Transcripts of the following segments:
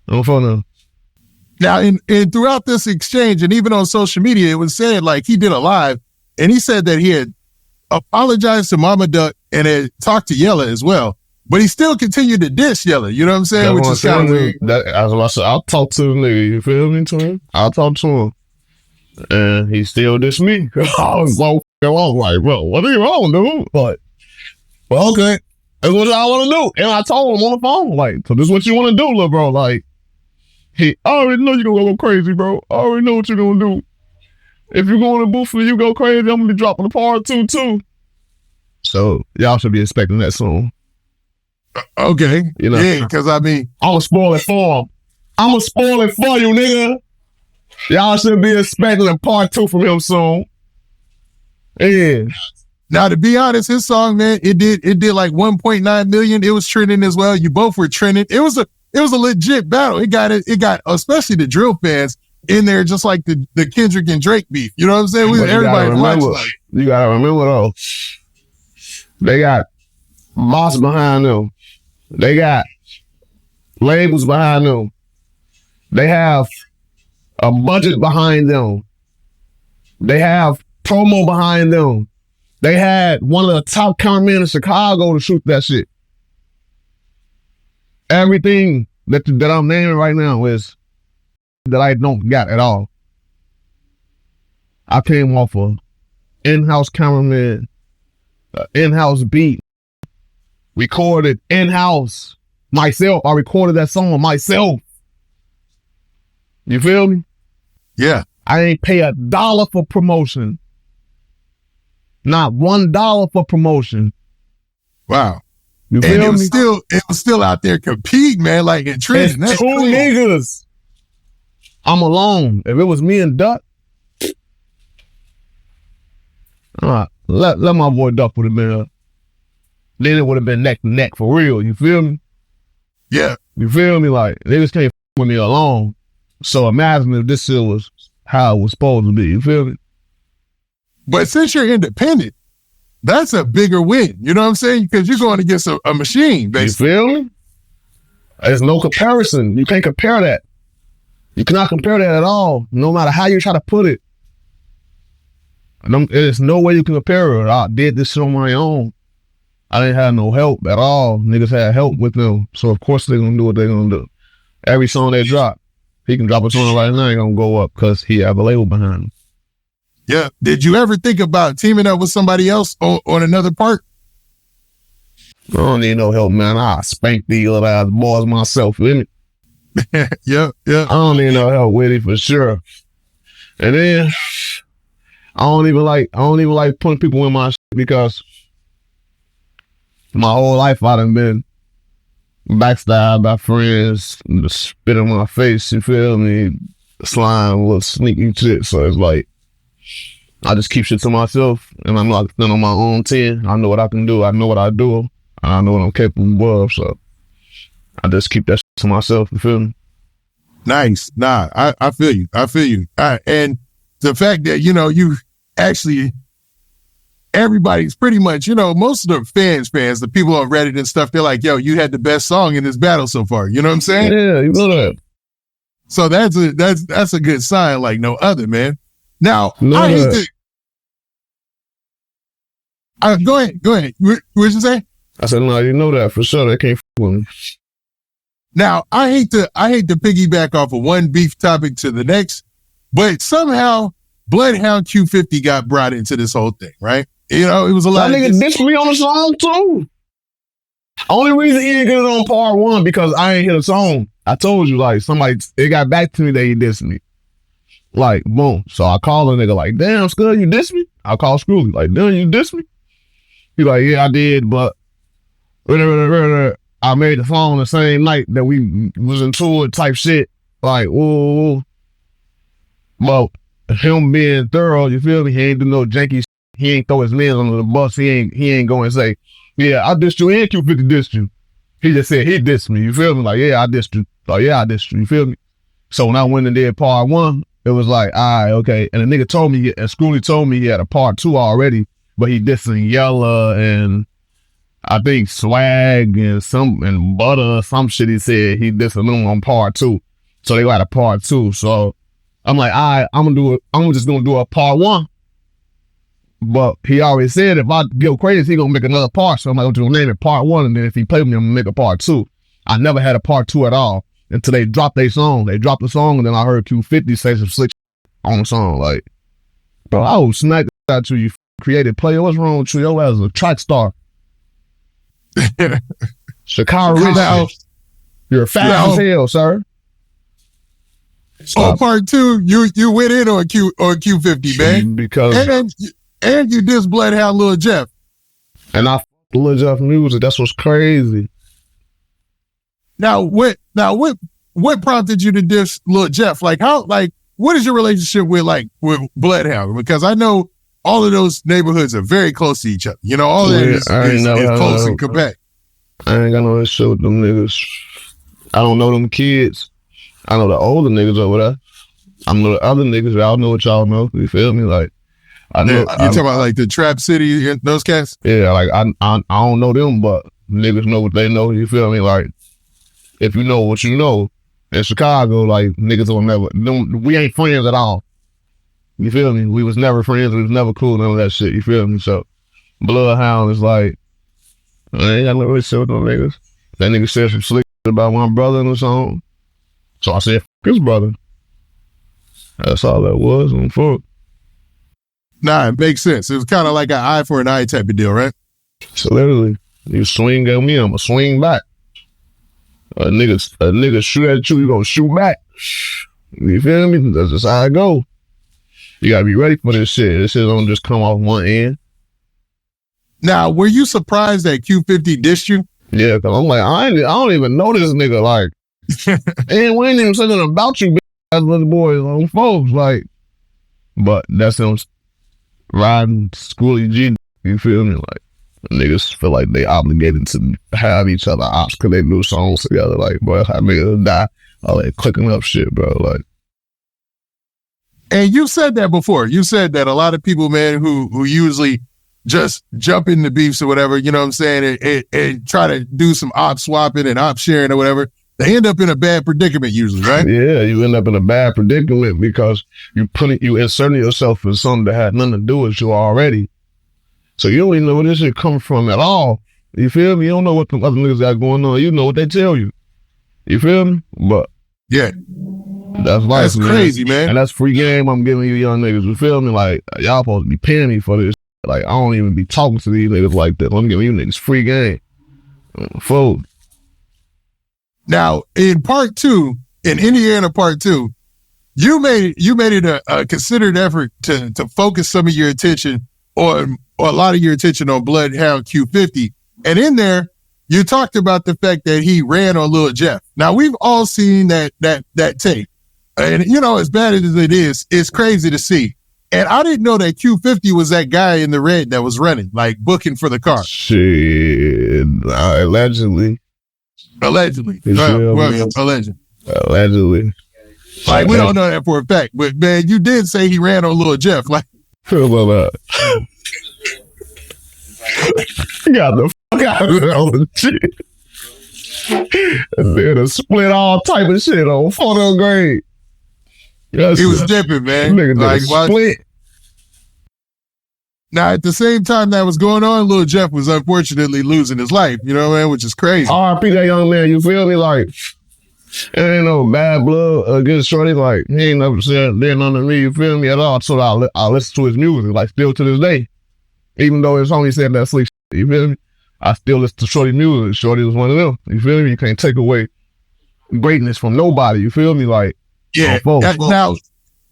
No phone number. Now, and throughout this exchange, and even on social media, it was said like he did a live, and he said that he had apologized to Momma Duck and had talked to Yella as well, but he still continued to diss Yella. You know what I'm saying? Which is kind of weird. I'll talk to the nigga. You feel me? To him, I'll talk to him, and he still diss me. I was like, bro, what are you wrong, dude? Like, well, okay, that's what I want to do, and I told him on the phone, like, so this is what you want to do, little bro, like. I already know you're going to go crazy, bro. I already know what you're going to do. If you're going to booth and you go crazy, I'm going to be dropping the part two, too. So, y'all should be expecting that soon. Okay. You know? Yeah, because I mean... I'm going to spoil it for him. I'm going to spoil it for you, nigga. Y'all should be expecting a part two from him soon. Yeah. Now, to be honest, his song, man, it did like 1.9 million. It was trending as well. You both were trending. It was a legit battle. It got especially the drill fans in there, just like the Kendrick and Drake beef. You know what I'm saying? Everybody watched. You gotta remember though, they got boss behind them. They got labels behind them. They have a budget behind them. They have promo behind them. They had one of the top cameramen in Chicago to shoot that shit. Everything that I'm naming right now is that I don't got at all. I came off of in-house cameraman, in-house beat, recorded in-house myself. I recorded that song myself. You feel me? Yeah. I ain't pay $1 for promotion. Not $1 for promotion. Wow. You and it was still out there competing, man, like in trending. That's two niggas. I'm alone. If it was me and Duck, let my boy Duck would have been up. Then it would have been neck to neck for real. You feel me? Yeah. You feel me? Like, they just can't with me alone. So imagine if this shit was how it was supposed to be. You feel me? But since you're independent, that's a bigger win. You know what I'm saying? Because you're going against a machine, basically. You feel me? There's no comparison. You can't compare that. You cannot compare that at all, no matter how you try to put it. There's no way you can compare it. I did this shit on my own. I didn't have no help at all. Niggas had help with them. So, of course, they're going to do what they're going to do. Every song they drop, he can drop a song right now, he's going to go up because he have a label behind him. Yeah. Did you ever think about teaming up with somebody else on another part? I don't need no help, man. I spank these little ass boys myself, you yeah, yeah. I don't need no help with it for sure. And then I don't even like putting people in my shit because my whole life I done been backstabbed by friends, spit in my face, you feel me? Slime, little sneaky shit. So it's like I just keep shit to myself, and I'm locked in on my own 10. I know what I can do. I know what I do, and I know what I'm capable of. So I just keep that shit to myself. You feel me? Nice. Nah, I feel you. I feel you. And the fact that, you know, you actually, everybody's pretty much, you know, most of the fans, the people on Reddit and stuff, they're like, yo, you had the best song in this battle so far. You know what I'm saying? Yeah, you know that. So that's a good sign like no other, man. Now, go ahead. What you say? I said, no, you know that for sure. They can't f with me. Now, I hate to piggyback off of one beef topic to the next, but somehow Bloodhound Q50 got brought into this whole thing, right? You know, it was a lot. That nigga dissed me on the song too. Only reason he didn't get it on part one because I ain't hear the song. I told you, like, it got back to me that he dissed me. Like, boom. So I call a nigga like, damn, Scud, you dissed me? I call Scooby, like, damn, you dissed me? He like, yeah, I did, but I made the song the same night that we was into it type shit. Like, whoa. But him being thorough, you feel me? He ain't do no janky shit. He ain't throw his man under the bus. He ain't going and say, yeah, I dissed you and Q50 dissed you. He just said he dissed me. You feel me? Like, yeah, I dissed you. Like, yeah, I dissed you. You feel me? So when I went and did part one, it was like, all right, okay. And the nigga told me, and Schoolie told me he had a part two already, but he dissing Yella and I think Swag and Butta or some shit. He said he did some on part 2, so they got a part 2. So I'm like, all right, I'm just gonna do a part 1. But he already said if I go crazy, he gonna make another part. So I'm like, I'm gonna name it part 1, and then if he play with me, I'm gonna make a part 2. I never had a part 2 at all until they dropped their song. They dropped the song, and then I heard Q50 say some slick on the song. Like, bro, I will smack at you creative player. What's wrong with you? Yo, as a track star. Chicago Rich. You're fast as hell, sir. On part 2, you went in on Q50, man. Because and you dissed Bloodhound Lil Jeff. And I Lil Jeff music. That's what's crazy. Now what prompted you to diss Lil Jeff? Like what is your relationship with Bloodhound? Because I know all of those neighborhoods are very close to each other. You know, all that is close and compact. I ain't got no issue with them niggas. I don't know them kids. I know the older niggas over there. I know the other niggas. Y'all know what y'all know. You feel me? Like, I know. You talking about like the Trap City, those cats? Yeah, like I don't know them, but niggas know what they know. You feel me? Like, if you know what you know, in Chicago, like niggas will never. We ain't friends at all. You feel me? We was never friends. We was never cool. None of that shit. You feel me? So, Bloodhound is like, I ain't got no really shit with them niggas. That nigga said some slick shit about my brother in the song. So I said, his brother. That's all that was on fuck. Nah, it makes sense. It was kind of like an eye for an eye type of deal, right? So literally, you swing at me, I'm gonna swing back. A nigga shoot at you, you gonna shoot back. You feel me? That's just how I go. You gotta be ready for this shit. This shit don't just come off one end. Now, were you surprised that Q50 dissed you? Yeah, cause I'm like, I don't even know this nigga. Like, and we ain't even saying nothing about you, as little boys on folks. Like, but that's him riding schooly G. You feel me? Like, niggas feel like they obligated to have each other ops because they do songs together. Like, boy, how niggas die. All that clicking up shit, bro. Like, and you said that before. You said that a lot of people, man, who usually just jump into beefs or whatever, you know what I'm saying, and try to do some op swapping and op sharing or whatever, they end up in a bad predicament usually, right? Yeah, you end up in a bad predicament because you inserting yourself in something that had nothing to do with you already. So you don't even know where this shit comes from at all. You feel me? You don't know what the other niggas got going on. You know what they tell you. You feel me? But yeah, that's life. That's crazy, man. And that's free game I'm giving you young niggas. You feel me? Like, y'all supposed to be paying me for this. Like, I don't even be talking to these niggas like that. I'm giving you niggas free game. Fool. Now, in part 2, in Indiana part 2, you made it a considered effort to focus some of your attention or a lot of your attention on Bloodhound Q50. And in there, you talked about the fact that he ran on Lil Jeff. Now, we've all seen that tape. And, you know, as bad as it is, it's crazy to see. And I didn't know that Q50 was that guy in the red that was running, like booking for the car. Shit. Allegedly. Allegedly. Allegedly. Like, we don't know that for a fact. But, man, you did say he ran on Lil Jeff. Like, feel about that. Got the fuck out of that shit. And then a split all type of shit on photo grade. Yes, he was dipping, man. Nigga like, split. Now, at the same time that was going on, Lil Jeff was unfortunately losing his life, you know, man, which is crazy. R.I.P. that young man, you feel me? Like, it ain't no bad blood against Shorty. Like, he ain't never said nothing to me, you feel me, at all. So I listen to his music, like, still to this day. Even though it's only said that sleep shit, you feel me? I still listen to Shorty music. Shorty was one of them, you feel me? You can't take away greatness from nobody, you feel me? Like, yeah. Now,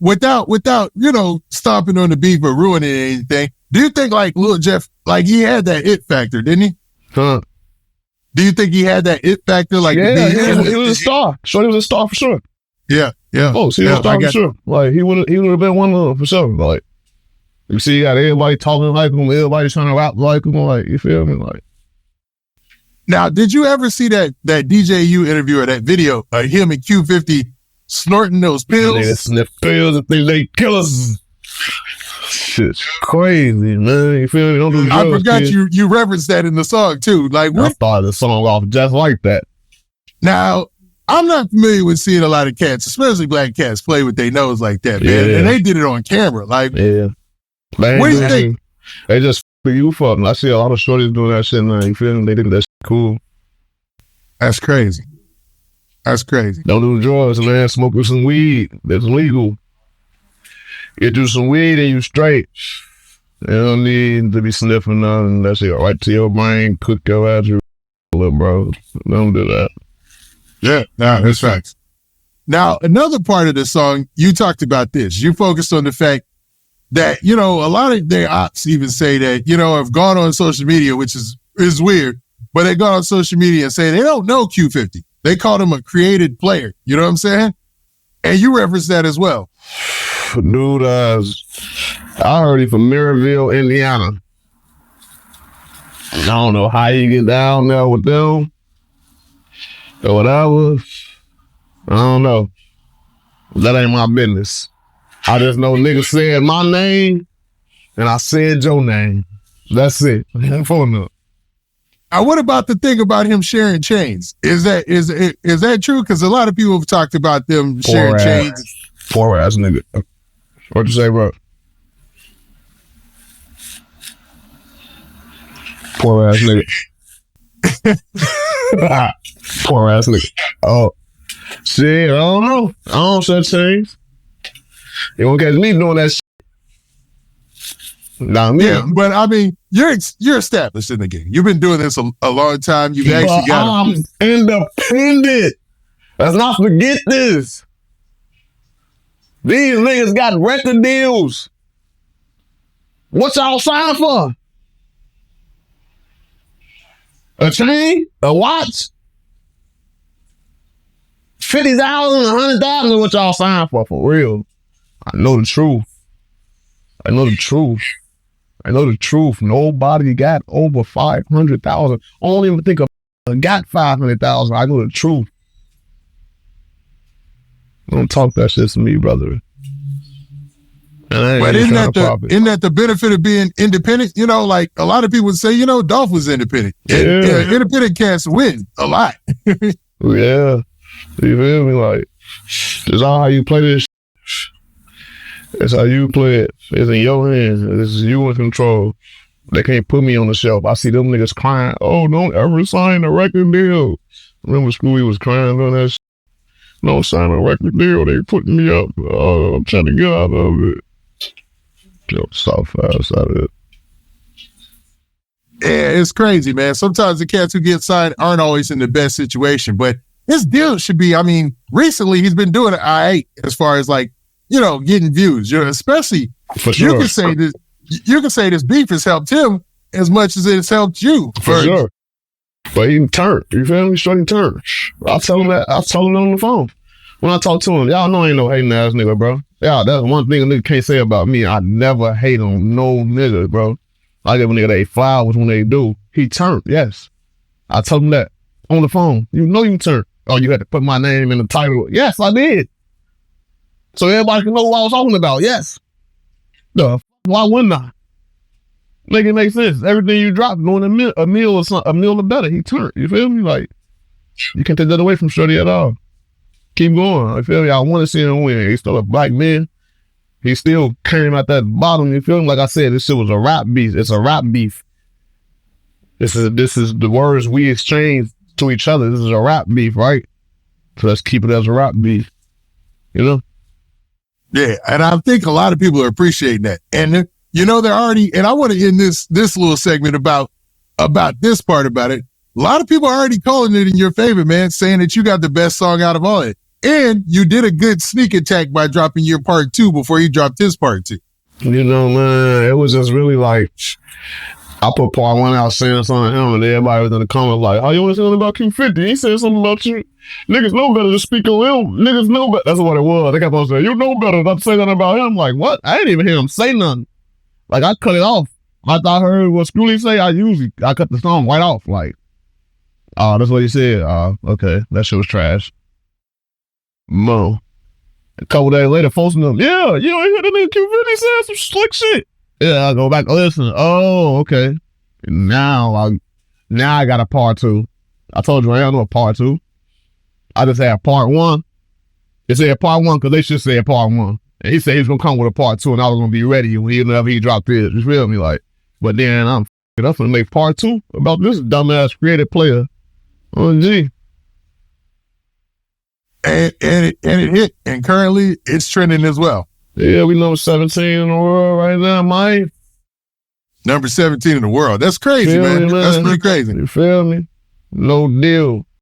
without, you know, stomping on the beef or ruining anything, do you think, like, Lil Jeff, like, he had that it factor, didn't he? Huh? Do you think he had that it factor? Like, yeah, he was a star. Shorty was a star for sure. Yeah. Oh, he was a star for sure. Like, he would have been one of them for sure. Like, you see, you got everybody talking like him, everybody trying to rap like him, like, you feel me? Like, now, did you ever see that DJU interview or that video of him and Q50 snorting those pills? They sniff pills and think they killers. shit's crazy, man. You feel me? Don't do drugs, I forgot kid. you referenced that in the song too. Like, I started the song off just like that. Now, I'm not familiar with seeing a lot of cats, especially black cats, play with their nose like that, man. Yeah. And they did it on camera. Like, yeah. What do you think? They just you fucking. I see a lot of shorties doing that shit now. You feel me? They think that shit cool. That's crazy. That's crazy. Don't do drugs, man. Smoke with some weed. That's legal. Get you some weed and you straight. You don't need to be sniffing nothing. That shit right to your brain. Cook your ass, little bro. Don't do that. Yeah, nah, that's facts. Now, another part of the song, you talked about this. You focused on the fact that, you know, a lot of their ops even say that, you know, have gone on social media, which is weird, but they go on social media and say they don't know Q50. They called him a created player. You know what I'm saying? And you referenced that as well. Dude, I heard he from Maryville, Indiana. I don't know how you get down there with them or whatever. I don't know. That ain't my business. I just know niggas said my name and I said your name. That's it. Phone enough. What about the thing about him sharing chains? Is that true? Because a lot of people have talked about them sharing chains. Poor ass nigga. What you say, bro? Poor ass nigga. Poor ass nigga. Oh, shit, I don't know. I don't share chains. You won't catch me doing that shit. Nah, me. Yeah, but I mean, you're established in the game. You've been doing this a long time. You've actually got. I'm independent. Let's not forget this. These niggas got record deals. What y'all sign for? A chain? A watch? 50,000, 100,000 is what y'all sign for real. I know the truth. I know the truth. I know the truth. Nobody got over 500,000. I don't even think I got 500,000. I know the truth. Don't talk that shit to me, brother. But isn't that the benefit of being independent? You know, like a lot of people would say, you know, Dolph was independent. Yeah. Independent cats win a lot. Yeah. You feel me? Like, it's all how you play this. It's how you play it. It's in your hands. This is you in control. They can't put me on the shelf. I see them niggas crying. Oh, don't ever sign a record deal. Remember Scooby was crying on that shit? Don't sign a record deal. They putting me up. I'm trying to get out of it. Yo, soft ass out of it. Yeah, it's crazy, man. Sometimes the cats who get signed aren't always in the best situation, but his deal should be, I mean, recently he's been doing it I as far as like, you know, getting views. You know, especially For sure. You can say this beef has helped him as much as it's helped you. For sure. But he turned. You feel me? Straight turned. I tell him that. I told him on the phone. When I talk to him, y'all know I ain't no hating ass nigga, bro. Yeah, that's one thing a nigga can't say about me. I never hate on no nigga, bro. I give a nigga they flowers when they do. He turned, yes. I told him that on the phone. You know you turned. Oh, you had to put my name in the title. Yes, I did. So everybody can know what I was talking about. Yes. Why wouldn't I? Make it make sense. Everything you drop, doing a meal or something, a meal or better, he turned. You feel me? Like, you can't take that away from Shorty at all. Keep going. You feel me? I want to see him win. He's still a black man. He still came out that bottom. You feel me? Like I said, this shit was a rap beef. It's a rap beef. This is the words we exchange to each other. This is a rap beef, right? So let's keep it as a rap beef. You know? Yeah, and I think a lot of people are appreciating that. And you know, they're already, and I want to end this little segment about this part about it. A lot of people are already calling it in your favor, man, saying that you got the best song out of all it. And you did a good sneak attack by dropping your part 2 before you dropped his part 2. You know, man, it was just really like, I put part 1 out saying something to him, and everybody was in the comments like, oh, you want to say something about Q50? He said something about you. Niggas know better to speak on him. Niggas know better. That's what it was. They kept on saying, you know better not to say nothing about him. I'm like, what? I didn't even hear him say nothing. Like, I cut it off. After I heard what Schoolie say, I cut the song right off. Like, oh, that's what he said. Okay, that shit was trash. Mo. A couple days later, folks them, yeah, you ain't hear the nigga Q50 said some slick shit. Yeah, I go back, listen. Oh, okay. Now I got a part two. I told you I don't know a part two. I just had part one. It said part one because they should say part one. And he said he's gonna come with a part two, and I was gonna be ready whenever he dropped this. You feel me? Like, but then I'm gonna make part two about this dumbass creative player. Oh, gee. And it hit, and currently it's trending as well. Yeah, we number 17 in the world right now, Mike. Number 17 in the world. That's crazy, man. That's pretty crazy. You feel me? No deal.